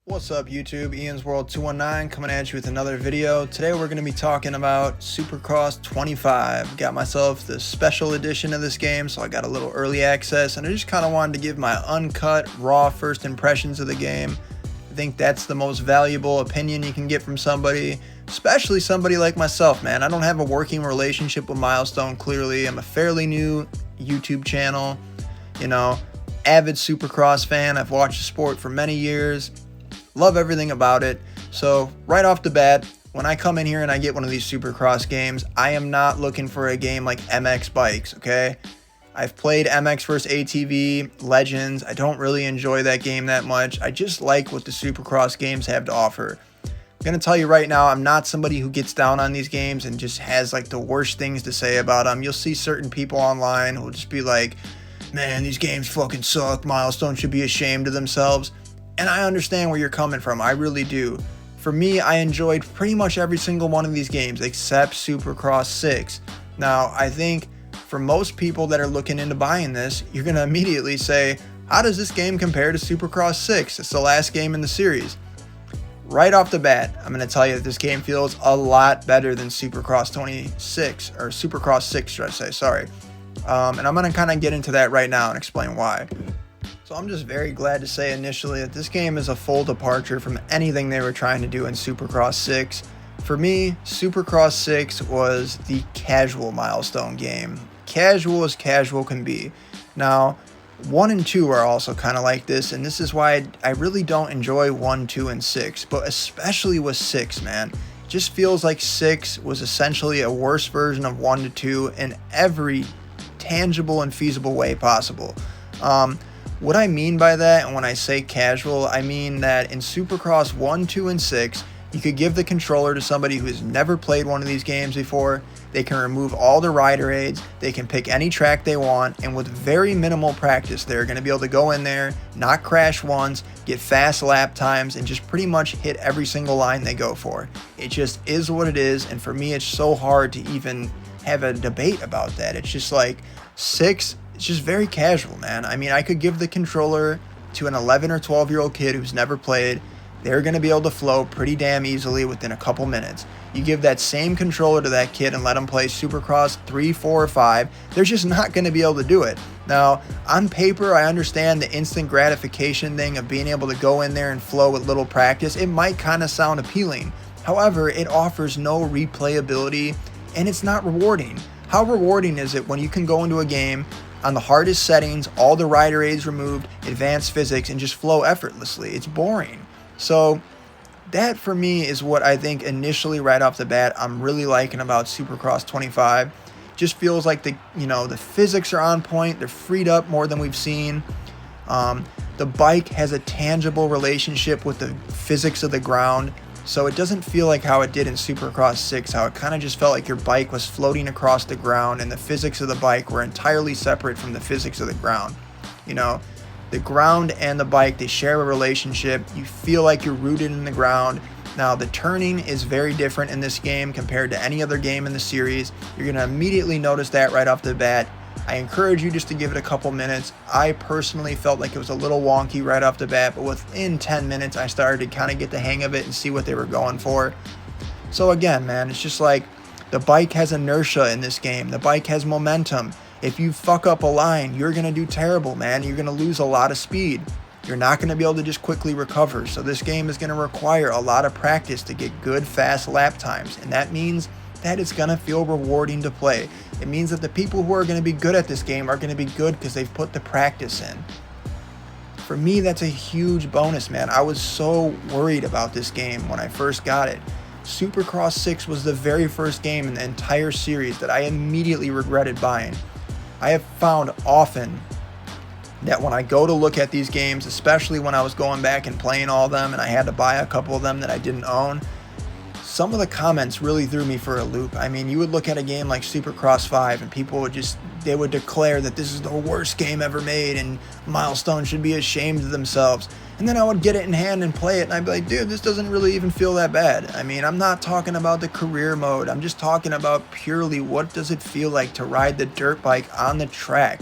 What's up YouTube, Ian's World 219 coming at you with another video. Today we're going to be talking about Supercross 25. Got myself the special edition of this game, so I got a little early access and I just kind of wanted to give my uncut, raw first impressions of the game. I think that's the most valuable opinion you can get from somebody, especially somebody like myself, man. I don't have a working relationship with Milestone, clearly. I'm a fairly new YouTube channel, avid Supercross fan. I've watched the sport for many years. Love everything about it. So right off the bat, when I come in here and I get one of these Supercross games, I am not looking for a game like MX Bikes, okay? I've played MX vs ATV Legends. I don't really enjoy that game that much. I just like what the Supercross games have to offer. I'm gonna tell you right now, I'm not somebody who gets down on these games and just has like the worst things to say about them. You'll see certain people online who will just be like, man, these games fucking suck. Milestone should be ashamed of themselves. And I understand where you're coming from, I really do. For me, I enjoyed pretty much every single one of these games except Supercross 6. Now, I think for most people that are looking into buying this, you're gonna immediately say, how does this game compare to Supercross 6? It's the last game in the series. Right off the bat, I'm gonna tell you that this game feels a lot better than Supercross 26, or Supercross 6, should I say, sorry. And I'm gonna kind of get into that right now and explain why. So I'm just very glad to say initially that this game is a full departure from anything they were trying to do in Supercross 6. For me, Supercross 6 was the casual Milestone game. Casual as casual can be. Now, 1 and 2 are also kind of like this, and this is why I really don't enjoy 1, 2, and 6, but especially with 6, man. It just feels like 6 was essentially a worse version of 1 to 2 in every tangible and feasible way possible. What I mean by that, and when I say casual, I mean that in Supercross 1, 2, and 6, you could give the controller to somebody who has never played one of these games before. They can remove all the rider aids, they can pick any track they want, and with very minimal practice, they're going to be able to go in there, not crash once, get fast lap times, and just pretty much hit every single line they go for. It just is what it is, and for me, it's so hard to even have a debate about that. It's just like 6. It's just very casual, man. I mean, I could give the controller to an 11 or 12-year-old kid who's never played. They're going to be able to flow pretty damn easily within a couple minutes. You give that same controller to that kid and let them play Supercross 3, 4, or 5, they're just not going to be able to do it. Now, on paper, I understand the instant gratification thing of being able to go in there and flow with little practice. It might kind of sound appealing. However, it offers no replayability, and it's not rewarding. How rewarding is it when you can go into a game on the hardest settings, all the rider aids removed, advanced physics, and just flow effortlessly? It's boring. So that for me is what I think initially right off the bat I'm really liking about Supercross 25. Just feels like the physics are on point, they're freed up more than we've seen. The bike has a tangible relationship with the physics of the ground. So it doesn't feel like how it did in Supercross 6, how it kind of just felt like your bike was floating across the ground and the physics of the bike were entirely separate from the physics of the ground. The ground and the bike, they share a relationship. You feel like you're rooted in the ground. Now, the turning is very different in this game compared to any other game in the series. You're going to immediately notice that right off the bat. I encourage you just to give it a couple minutes. I personally felt like it was a little wonky right off the bat, but within 10 minutes, I started to kind of get the hang of it and see what they were going for. So again, man, it's just like the bike has inertia in this game. The bike has momentum. If you fuck up a line, you're going to do terrible, man. You're going to lose a lot of speed. You're not going to be able to just quickly recover. So this game is going to require a lot of practice to get good, fast lap times. And that means that it's going to feel rewarding to play. It means that the people who are going to be good at this game are going to be good because they've put the practice in. For me, that's a huge bonus, man. I was so worried about this game when I first got it. Supercross 6 was the very first game in the entire series that I immediately regretted buying. I have found often that when I go to look at these games, especially when I was going back and playing all of them and I had to buy a couple of them that I didn't own, some of the comments really threw me for a loop. I mean, you would look at a game like Supercross 5 and people would they would declare that this is the worst game ever made and Milestone should be ashamed of themselves. And then I would get it in hand and play it and I'd be like, dude, this doesn't really even feel that bad. I mean, I'm not talking about the career mode. I'm just talking about purely what does it feel like to ride the dirt bike on the track,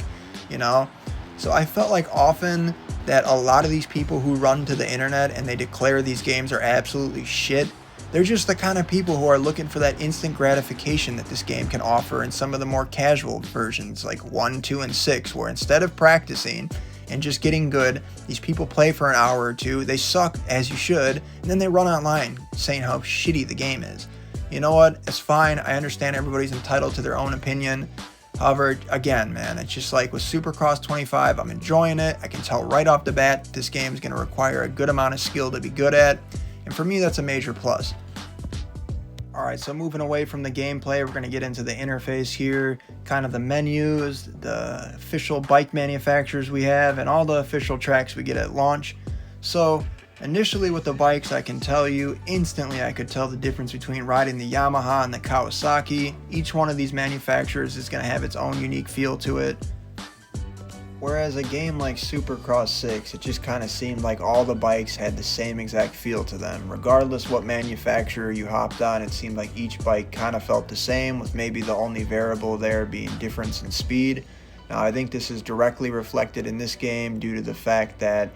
So I felt like often that a lot of these people who run to the internet and they declare these games are absolutely shit, they're just the kind of people who are looking for that instant gratification that this game can offer in some of the more casual versions like 1, 2, and 6, where instead of practicing and just getting good, these people play for an hour or two, they suck as you should, and then they run online saying how shitty the game is. You know what? It's fine. I understand everybody's entitled to their own opinion. However, again, man, it's just like with Supercross 25, I'm enjoying it. I can tell right off the bat this game is going to require a good amount of skill to be good at. And for me, that's a major plus. Alright, so moving away from the gameplay, we're going to get into the interface here, kind of the menus, the official bike manufacturers we have, and all the official tracks we get at launch. So, initially with the bikes, I can tell you, instantly I could tell the difference between riding the Yamaha and the Kawasaki. Each one of these manufacturers is going to have its own unique feel to it. Whereas a game like Supercross 6, it just kind of seemed like all the bikes had the same exact feel to them. Regardless what manufacturer you hopped on, it seemed like each bike kind of felt the same, with maybe the only variable there being difference in speed. Now I think this is directly reflected in this game due to the fact that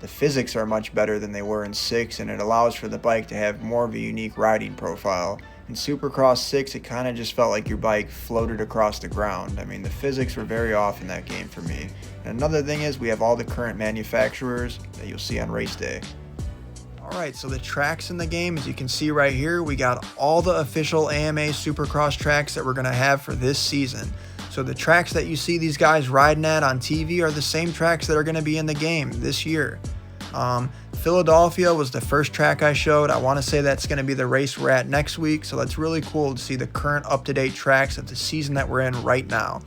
the physics are much better than they were in 6, and it allows for the bike to have more of a unique riding profile. In Supercross 6, it kind of just felt like your bike floated across the ground. I mean, the physics were very off in that game for me. And another thing is we have all the current manufacturers that you'll see on race day. Alright, so the tracks in the game, as you can see right here, we got all the official AMA Supercross tracks that we're going to have for this season. So the tracks that you see these guys riding at on TV are the same tracks that are going to be in the game this year. Philadelphia was the first track I showed. I want to say that's going to be the race we're at next week, so that's really cool to see the current up-to-date tracks of the season that we're in right now.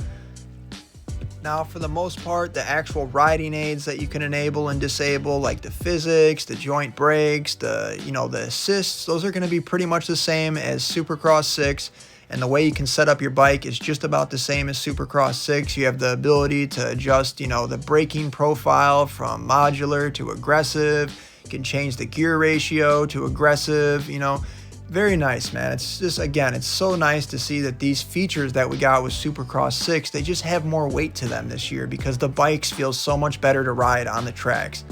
Now, for the most part, the actual riding aids that you can enable and disable, like the physics, the joint brakes, the assists, those are going to be pretty much the same as Supercross 6. And the way you can set up your bike is just about the same as Supercross 6. You have the ability to adjust, the braking profile from modular to aggressive. You can change the gear ratio to aggressive, Very nice, man. It's just, again, it's so nice to see that these features that we got with Supercross 6, they just have more weight to them this year because the bikes feel so much better to ride on the tracks.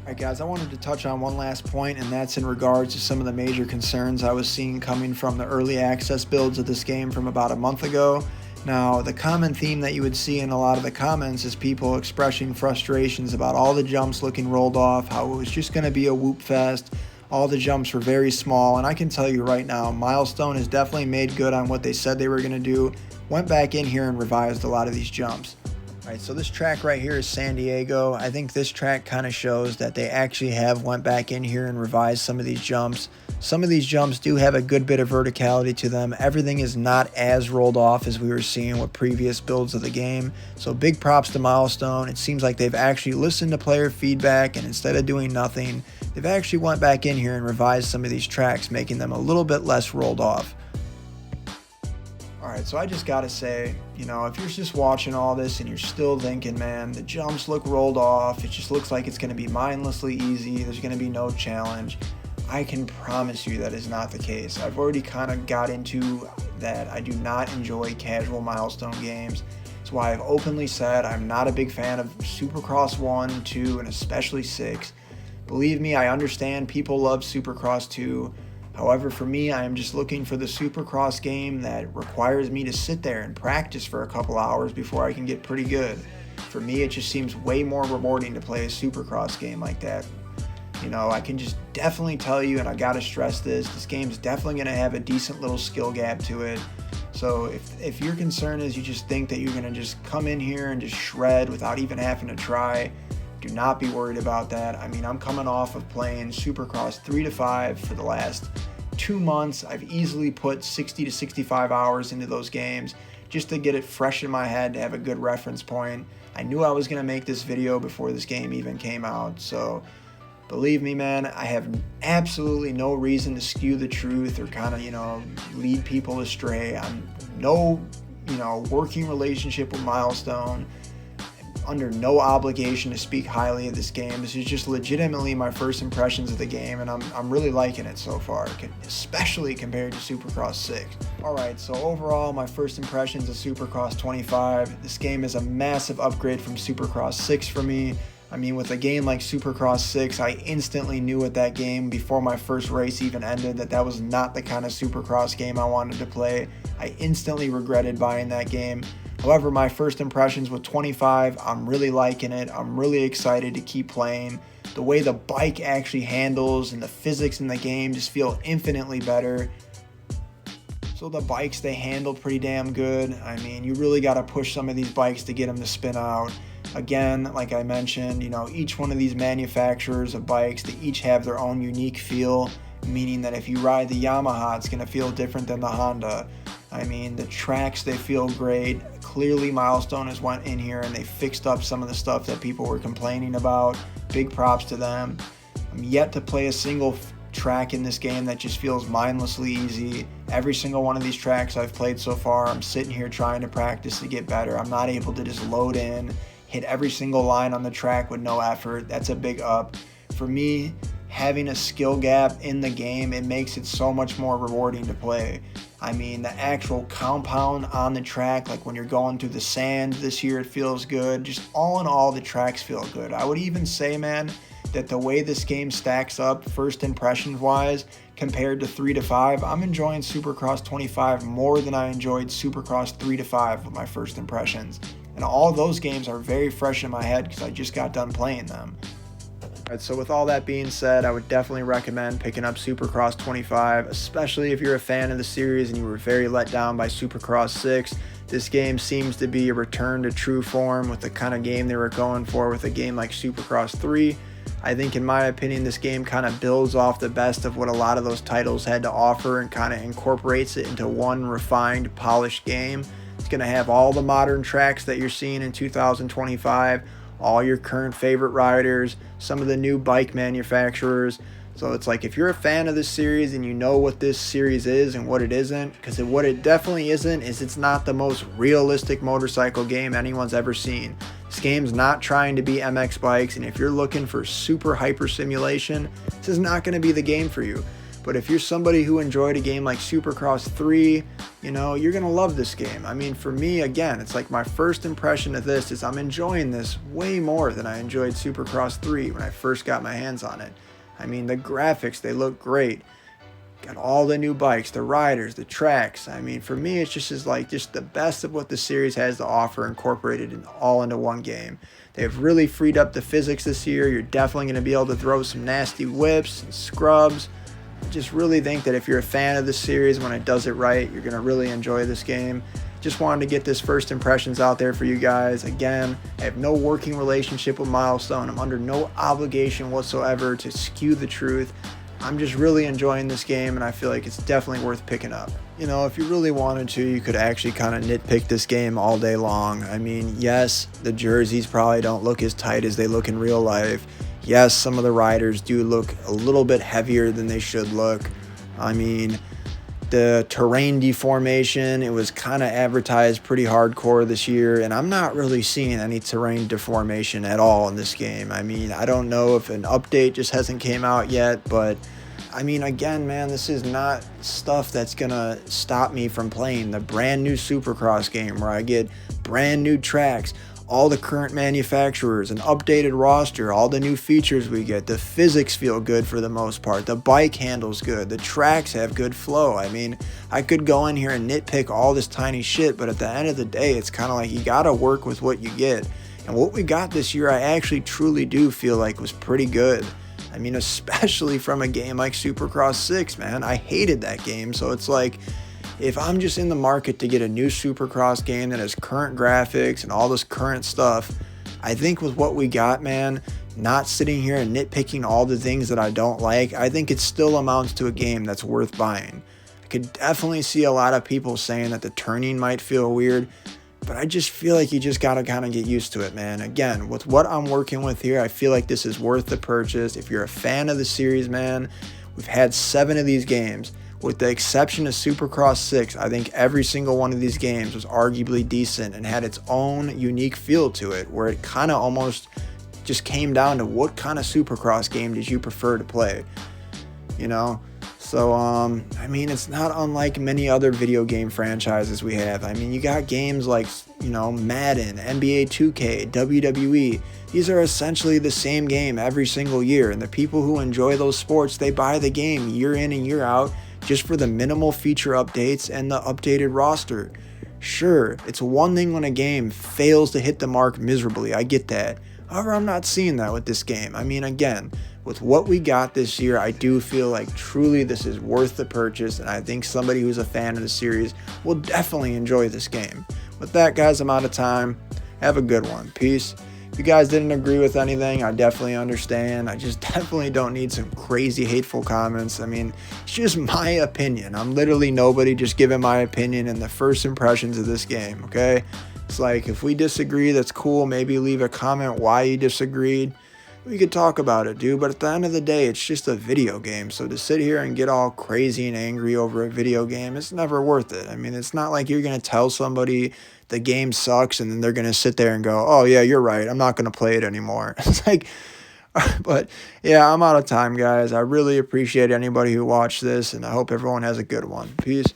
Alright guys, I wanted to touch on one last point, and that's in regards to some of the major concerns I was seeing coming from the early access builds of this game from about a month ago. Now, the common theme that you would see in a lot of the comments is people expressing frustrations about all the jumps looking rolled off, how it was just going to be a whoop fest, all the jumps were very small, and I can tell you right now, Milestone has definitely made good on what they said they were going to do, went back in here and revised a lot of these jumps. Alright, so this track right here is San Diego. I think this track kind of shows that they actually have went back in here and revised some of these jumps. Some of these jumps do have a good bit of verticality to them. Everything is not as rolled off as we were seeing with previous builds of the game. So big props to Milestone. It seems like they've actually listened to player feedback, and instead of doing nothing, they've actually went back in here and revised some of these tracks, making them a little bit less rolled off. Alright, so I just gotta say, if you're just watching all this and you're still thinking, man, the jumps look rolled off, it just looks like it's gonna be mindlessly easy, there's gonna be no challenge, I can promise you that is not the case. I've already kind of got into that I do not enjoy casual Milestone games. That's why I've openly said I'm not a big fan of Supercross 1, 2, and especially 6. Believe me, I understand people love Supercross 2. However, for me, I am just looking for the Supercross game that requires me to sit there and practice for a couple hours before I can get pretty good. For me, it just seems way more rewarding to play a Supercross game like that. I can just definitely tell you, and I gotta stress this game's definitely gonna have a decent little skill gap to it. So if your concern is you just think that you're gonna just come in here and just shred without even having to try, do not be worried about that. I mean, I'm coming off of playing Supercross 3 to 5 for the last 2 months. I've easily put 60 to 65 hours into those games just to get it fresh in my head, to have a good reference point. I knew I was going to make this video before this game even came out, so believe me, man, I have absolutely no reason to skew the truth or kind of, lead people astray. I'm no, working relationship with Milestone. under no obligation to speak highly of this game. This is just legitimately my first impressions of the game, and I'm really liking it so far, especially compared to Supercross 6. Alright, so overall, my first impressions of Supercross 25. This game is a massive upgrade from Supercross 6 for me. I mean, with a game like Supercross 6, I instantly knew at that game, before my first race even ended, that was not the kind of Supercross game I wanted to play. I instantly regretted buying that game. However, my first impressions with 25, I'm really liking it. I'm really excited to keep playing. The way the bike actually handles and the physics in the game just feel infinitely better. So the bikes, they handle pretty damn good. I mean, you really got to push some of these bikes to get them to spin out. Again, like I mentioned, each one of these manufacturers of bikes, they each have their own unique feel, meaning that if you ride the Yamaha, it's going to feel different than the Honda. I mean, the tracks, they feel great. Clearly, Milestone has went in here and they fixed up some of the stuff that people were complaining about. Big props to them. I'm yet to play a single track in this game that just feels mindlessly easy. Every single one of these tracks I've played so far, I'm sitting here trying to practice to get better. I'm not able to just load in, hit every single line on the track with no effort. That's a big up. For me, having a skill gap in the game, it makes it so much more rewarding to play. I mean, the actual compound on the track, like when you're going through the sand this year, it feels good. Just all in all, the tracks feel good. I would even say, man, that the way this game stacks up first impressions wise compared to 3 to 5, I'm enjoying Supercross 25 more than I enjoyed Supercross 3 to 5 with my first impressions. And all those games are very fresh in my head because I just got done playing them. Alright, so with all that being said, I would definitely recommend picking up Supercross 25, especially if you're a fan of the series and you were very let down by Supercross 6. This game seems to be a return to true form with the kind of game they were going for with a game like Supercross 3. I think, in my opinion, this game kind of builds off the best of what a lot of those titles had to offer and kind of incorporates it into one refined, polished game. It's going to have all the modern tracks that you're seeing in 2025, all your current favorite riders, some of the new bike manufacturers. So it's like, if you're a fan of this series and you know what this series is and what it isn't, because what it definitely isn't is it's not the most realistic motorcycle game anyone's ever seen. This game's not trying to be MX bikes, and if you're looking for super hyper simulation, this is not going to be the game for you. But if you're somebody who enjoyed a game like Supercross 3, you're going to love this game. I mean, for me, again, it's like my first impression of this is I'm enjoying this way more than I enjoyed Supercross 3 when I first got my hands on it. I mean, the graphics, they look great. Got all the new bikes, the riders, the tracks. I mean, for me, it's just the best of what the series has to offer incorporated all into one game. They've really freed up the physics this year. You're definitely going to be able to throw some nasty whips and scrubs. I just really think that if you're a fan of the series, when it does it right, you're going to really enjoy this game. Just wanted to get this first impressions out there for you guys. Again, I have no working relationship with Milestone. I'm under no obligation whatsoever to skew the truth. I'm just really enjoying this game, and I feel like it's definitely worth picking up. If you really wanted to, you could actually kind of nitpick this game all day long. I mean, yes, the jerseys probably don't look as tight as they look in real life. Yes, some of the riders do look a little bit heavier than they should look. I mean, the terrain deformation, it was kind of advertised pretty hardcore this year, and I'm not really seeing any terrain deformation at all in this game. I mean, I don't know if an update just hasn't came out yet, but I mean, again, man, this is not stuff that's gonna stop me from playing the brand new Supercross game where I get brand new tracks, all the current manufacturers, an updated roster, all the new features we get. The physics feel good for the most part. The bike handles good. The tracks have good flow. I mean, I could go in here and nitpick all this tiny shit, but at the end of the day, it's kind of like you got to work with what you get. And what we got this year, I actually truly do feel like was pretty good. I mean, especially from a game like Supercross 6, man. I hated that game, so it's like, if I'm just in the market to get a new Supercross game that has current graphics and all this current stuff, I think with what we got, man, not sitting here and nitpicking all the things that I don't like, I think it still amounts to a game that's worth buying. I could definitely see a lot of people saying that the turning might feel weird, but I just feel like you just got to kind of get used to it, man. Again, with what I'm working with here, I feel like this is worth the purchase. If you're a fan of the series, man, We've had 7 of these games. With the exception of Supercross 6, I think every single one of these games was arguably decent and had its own unique feel to it, where it kind of almost just came down to what kind of Supercross game did you prefer to play, you know? So, I mean, it's not unlike many other video game franchises we have. I mean, you got games like, you know, Madden, NBA 2K, WWE. These are essentially the same game every single year, and the people who enjoy those sports, they buy the game year in and year out just for the minimal feature updates and the updated roster. Sure, it's one thing when a game fails to hit the mark miserably, I get that. However, I'm not seeing that with this game. I mean, again, with what we got this year, I do feel like truly this is worth the purchase, and I think somebody who's a fan of the series will definitely enjoy this game. With that, guys, I'm out of time. Have a good one. Peace. If you guys didn't agree with anything, I definitely understand. I just definitely don't need some crazy hateful comments. I mean, it's just my opinion. I'm literally nobody, just giving my opinion and the first impressions of this game, okay? It's like, if we disagree, that's cool. Maybe leave a comment why you disagreed. We could talk about it, dude. But at the end of the day, it's just a video game. So to sit here and get all crazy and angry over a video game, it's never worth it. I mean, it's not like you're going to tell somebody the game sucks and then they're going to sit there and go, oh, yeah, you're right, I'm not going to play it anymore. It's like, but yeah, I'm out of time, guys. I really appreciate anybody who watched this, and I hope everyone has a good one. Peace.